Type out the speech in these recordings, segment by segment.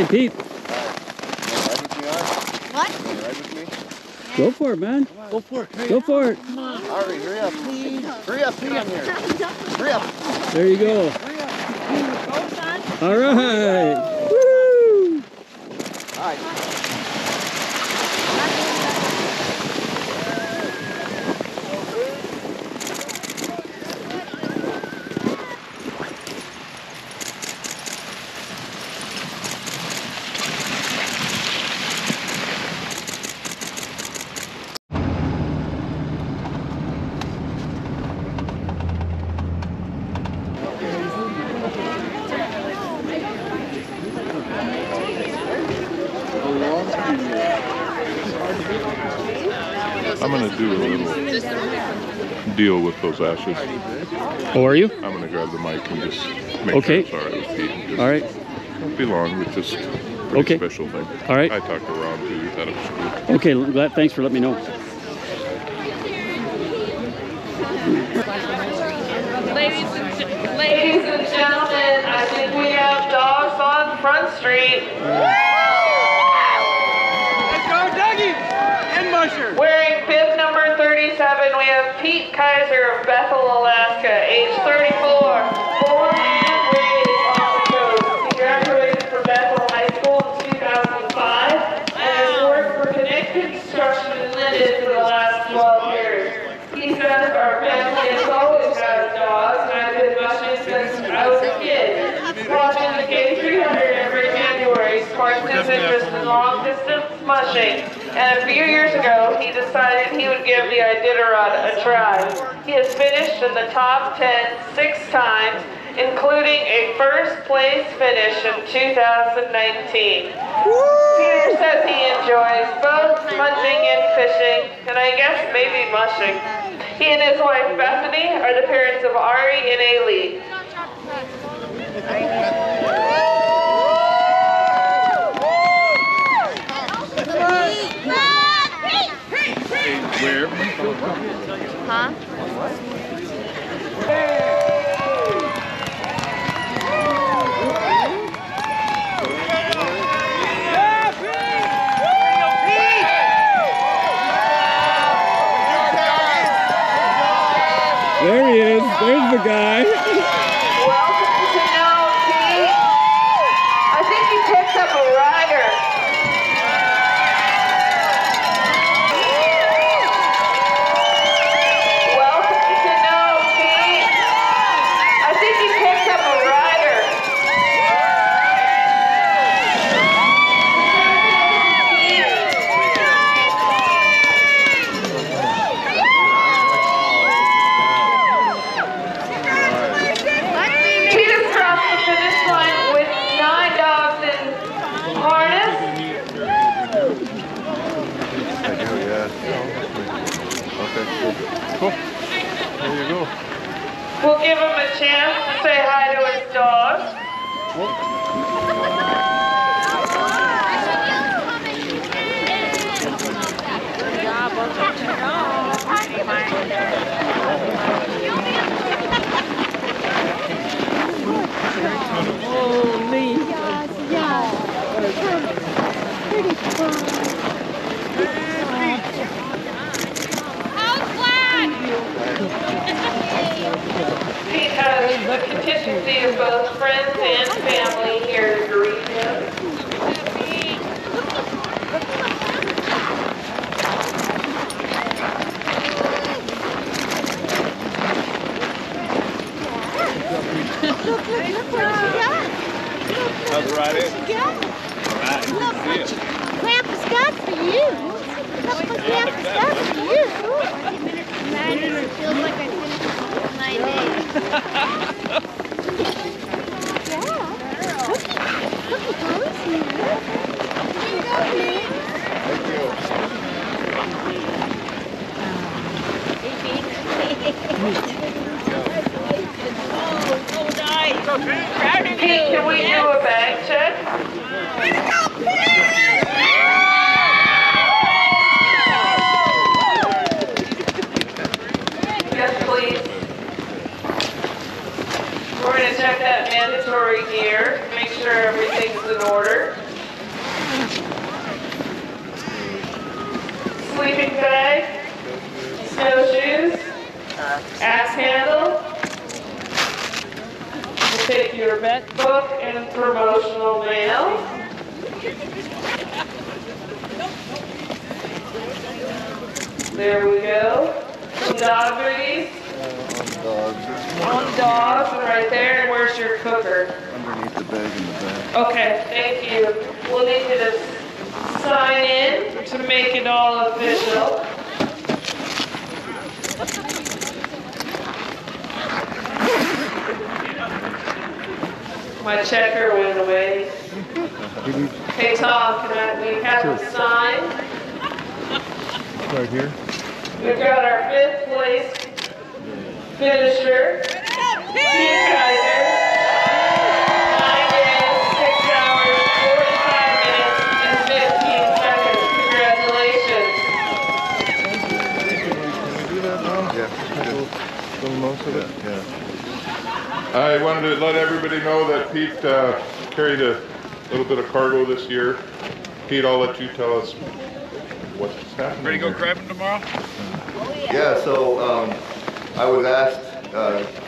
Hey, Pete. What? Go for it, man. Go for it. Go for it. Come on. Ari, hurry up. Hurry up, get on here. Hurry up. There you go. Hurry up. All right. Woo! All right. I'm going to do a little deal with those ashes. Oh, are you? I'm going to grab the mic and just make Okay. sure it's all right with Pete. Just All right. Won't be long. It's just a pretty Okay. special thing. All right. I talked to Ron too. He thought it was cool. Okay, thanks for letting me know. Ladies and gentlemen, I think we have dogs on Front Street. Let's go, Dougie! And Musher. Wearing bib number 37, we have Pete Kaiser of Bethel, Alaska, age 34. Born and raised on the coast. He graduated from Bethel High School in 2005 and has worked for Connect Construction Limited for the last 12 years. He says our family has always had dogs, and I've been mushing since I was a kid. Watching the K300 every January sparked his interest in long-distance mushing, and a few years ago, he decided he would give the Iditarod a try. He has finished in the top 10 6 times, including a first-place finish in 2019. Peter says he enjoys both hunting and fishing, and I guess maybe mushing. He and his wife Bethany are the parents of Ari and Ailey. Where? Huh? There he is. There's the guy. Welcome to Nome, Pete. I think he picked up a rider. Welcome to Nome, Pete. I think he picked up a rider. Pete has crossed the finish line with 9 dogs in harness. I do, yeah. Okay, cool. There you go. We'll give him a chance to say hi to his dogs. Pete has a contingency of both friends and family here to greet him. How's the ride in? Look what Grandpa's got for you. Look what Grandpa's got for you. Man, it feels like I finished 9 days. Yeah. Cookie goes here. Thank you. Pete, can we do a bag check? Yes, please. We're going to check that mandatory gear, make sure everything's in order. axe handle. We'll take your vet book and promotional mail. There we go. Some dog booties. On dogs, right there. And where's your cooker? Underneath the bag in the back. Okay, thank you. We'll need you to sign in to make it all official. My checker went away. Hey Tom, we have a sign? Right here. We've got our 5th place finisher, Ari Kaiser. 9 days, 6 hours, 45 minutes, and 15 seconds. Congratulations. Can we do that now? Yeah. Film most of it? Yeah. I wanted to let everybody know that Pete carried a little bit of cargo this year. Pete, I'll let you tell us what's happening. Ready to go grab him tomorrow? Yeah, so I was asked,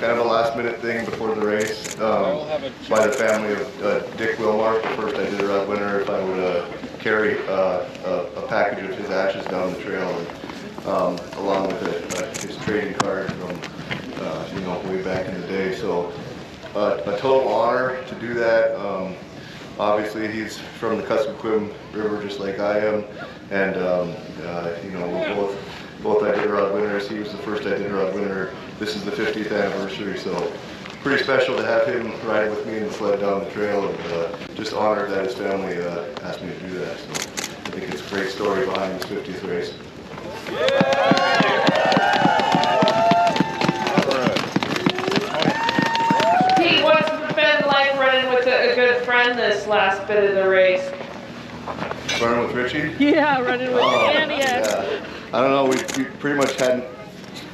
kind of a last minute thing before the race, by the family of Dick Wilmark, the first Iditarod winner, if I would carry a package of his ashes down the trail, and, along with his trading card from way back in the day. So a total honor to do that. Obviously, he's from the Kuskokwim River, just like I am, and we're both Iditarod winners. He was the first Iditarod winner. This is the 50th anniversary, so pretty special to have him riding with me in the sled down the trail, and just honored that his family asked me to do that. So I think it's a great story behind this 50th race. Pete, what's it been like running with a good friend this last bit of the race? Running with Richie? Yeah, running with Annie. Yeah. I don't know, we pretty much hadn't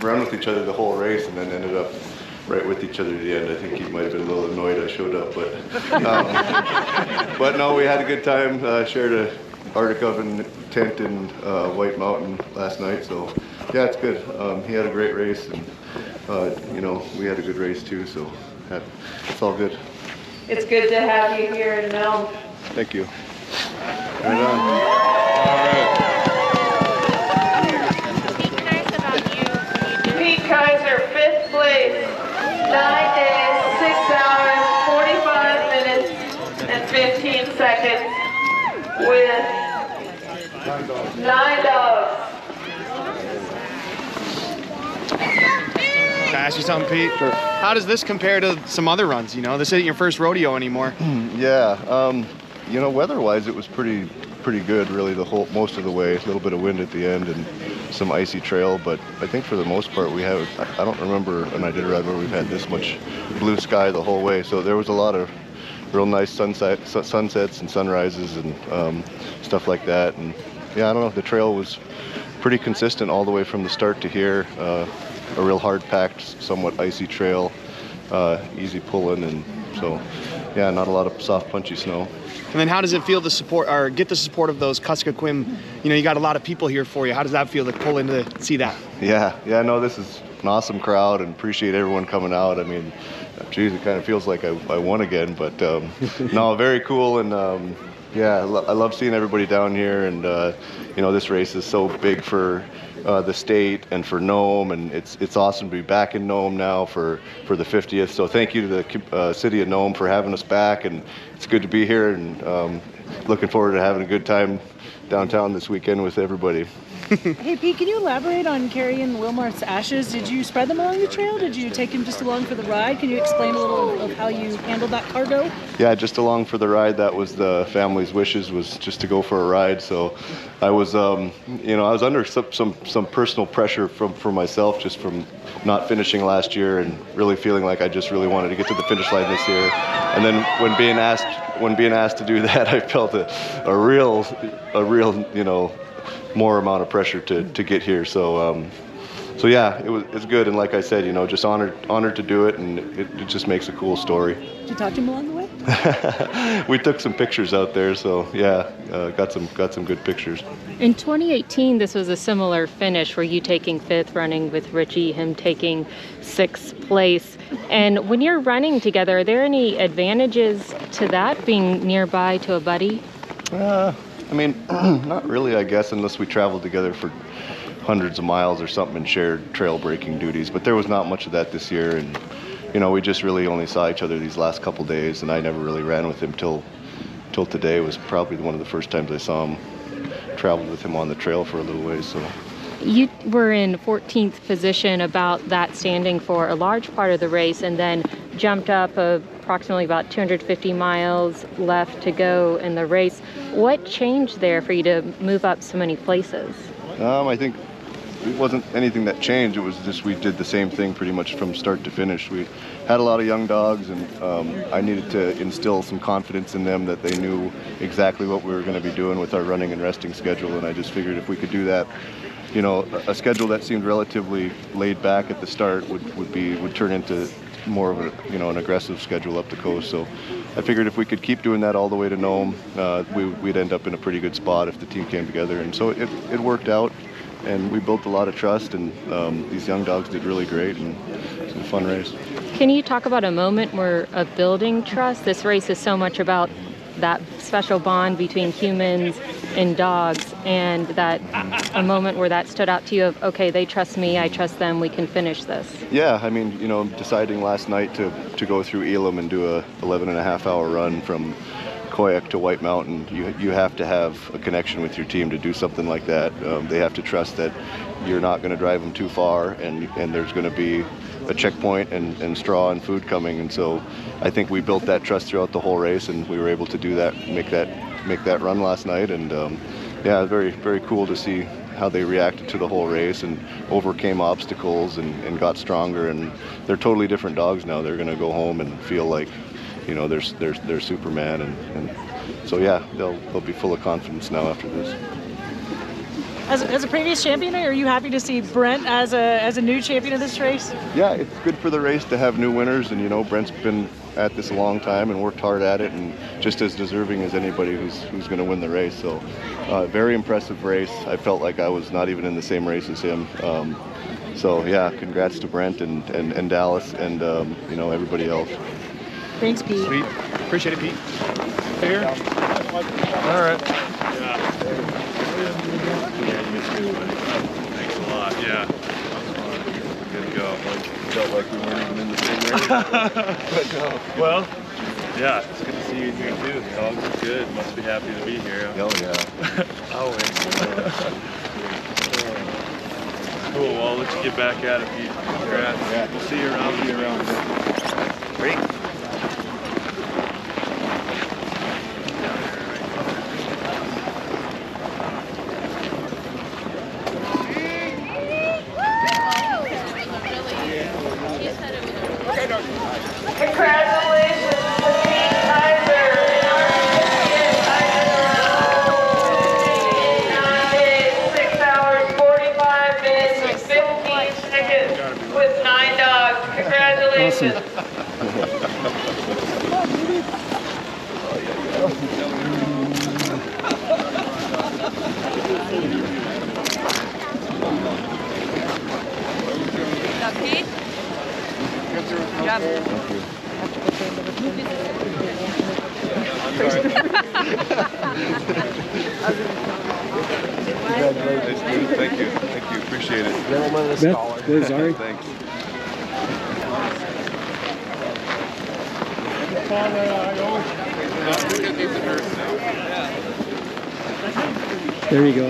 run with each other the whole race, and then ended up right with each other at the end. I think he might have been a little annoyed I showed up, but no, we had a good time. Shared a Arctic Oven tent in White Mountain last night, so yeah, it's good. He had a great race, and we had a good race too, so it's all good. It's good to have you here in Nome. Thank you. Right on. All right. Pete Kaiser, 5th place, 9 days, 6 hours, 45 minutes, and 15 seconds with 9 dogs. Can I ask you something, Pete? Sure. How does this compare to some other runs? This isn't your first rodeo anymore. Yeah, weather-wise, it was pretty good, really, most of the way. A little bit of wind at the end and some icy trail, but I think for the most part I don't remember an Iditarod where we've had this much blue sky the whole way. So there was a lot of real nice sunsets and sunrises and stuff like that. And yeah, I don't know, the trail was pretty consistent all the way from the start to here. A real hard-packed, somewhat icy trail, easy pulling, and so yeah, not a lot of soft, punchy snow. And then how does it feel to support or get the support of those Kuskokwim? You got a lot of people here for you. How does that feel to pull in to see that? Yeah, no, this is an awesome crowd, and appreciate everyone coming out. I mean, geez, it kind of feels like I won again, but no, very cool, and yeah, I love seeing everybody down here, and this race is so big for the state and for Nome, and it's awesome to be back in Nome now for the 50th. So thank you to the city of Nome for having us back, and it's good to be here, and looking forward to having a good time downtown this weekend with everybody. Hey Pete, can you elaborate on carrying Wilmar's ashes? Did you spread them along the trail? Did you take him just along for the ride? Can you explain a little of how you handled that cargo? Yeah, just along for the ride. That was the family's wishes, was just to go for a ride. So I was, I was under some personal pressure for myself, just from not finishing last year and really feeling like I just really wanted to get to the finish line this year. And then when being asked to do that, I felt a real, more amount of pressure to get here. So so yeah, it's good. And like I said, you know, just honored to do it, and it just makes a cool story. Did you talk to him along the way? We took some pictures out there, so yeah, got some good pictures. In 2018, this was a similar finish where you taking 5th, running with Richie, him taking 6th place. And when you're running together, are there any advantages to that, being nearby to a buddy? I mean, not really, I guess, unless we traveled together for hundreds of miles or something and shared trail breaking duties. But there was not much of that this year, and you know, we just really only saw each other these last couple days, and I never really ran with him till today. It was probably one of the first times I saw him. Traveled with him on the trail for a little ways. So you were in 14th position about that standing for a large part of the race, and then jumped up approximately about 250 miles left to go in the race. What changed there for you to move up so many places? I think it wasn't anything that changed. It was just we did the same thing pretty much from start to finish. We had a lot of young dogs, and I needed to instill some confidence in them that they knew exactly what we were going to be doing with our running and resting schedule. And I just figured if we could do that, you know, a schedule that seemed relatively laid back at the start would turn into more of a, you know, an aggressive schedule up the coast. So I figured if we could keep doing that all the way to Nome, we'd end up in a pretty good spot if the team came together. And so it worked out. And we built a lot of trust, and these young dogs did really great, and it was a fun race. Can you talk about a moment of building trust? This race is so much about that special bond between humans and dogs, and that a moment where that stood out to you of, okay, they trust me, I trust them, we can finish this. Yeah, I mean, you know, deciding last night to go through Elam and do a 11.5-hour run from Koyak to White Mountain, you have to have a connection with your team to do something like that. They have to trust that you're not going to drive them too far, and there's going to be a checkpoint and straw and food coming. And so I think we built that trust throughout the whole race, and we were able to do that, make that run last night. And yeah, very, very cool to see how they reacted to the whole race and overcame obstacles and got stronger. And they're totally different dogs now. They're going to go home and feel like, you know, they're Superman, and so yeah, they'll be full of confidence now after this. As a previous champion, are you happy to see Brent as a new champion of this race? Yeah, it's good for the race to have new winners, and you know, Brent's been at this a long time and worked hard at it, and just as deserving as anybody who's going to win the race. So very impressive race. I felt like I was not even in the same race as him. So yeah, congrats to Brent and Dallas and you know, everybody else. Thanks, Pete. Sweet. Appreciate it, Pete. Here? All right. Thanks a lot, yeah. Good to go. Felt like we weren't even in the same race. But no. Well, yeah, it's good to see you here too. The dogs are good. Must be happy to be here. Hell yeah. Always. Cool, well, I'll let you get back at it, Pete. Congrats. Yeah. We'll see you around. Great. Congratulations to Pete Kaiser and Ari Kaiser. 9 days, 6 hours, 45 minutes, and 15 seconds with 9 dogs. Congratulations. Pete? Good job. Thank you. Appreciate it. Beth, there's Ari. Thanks. There you go.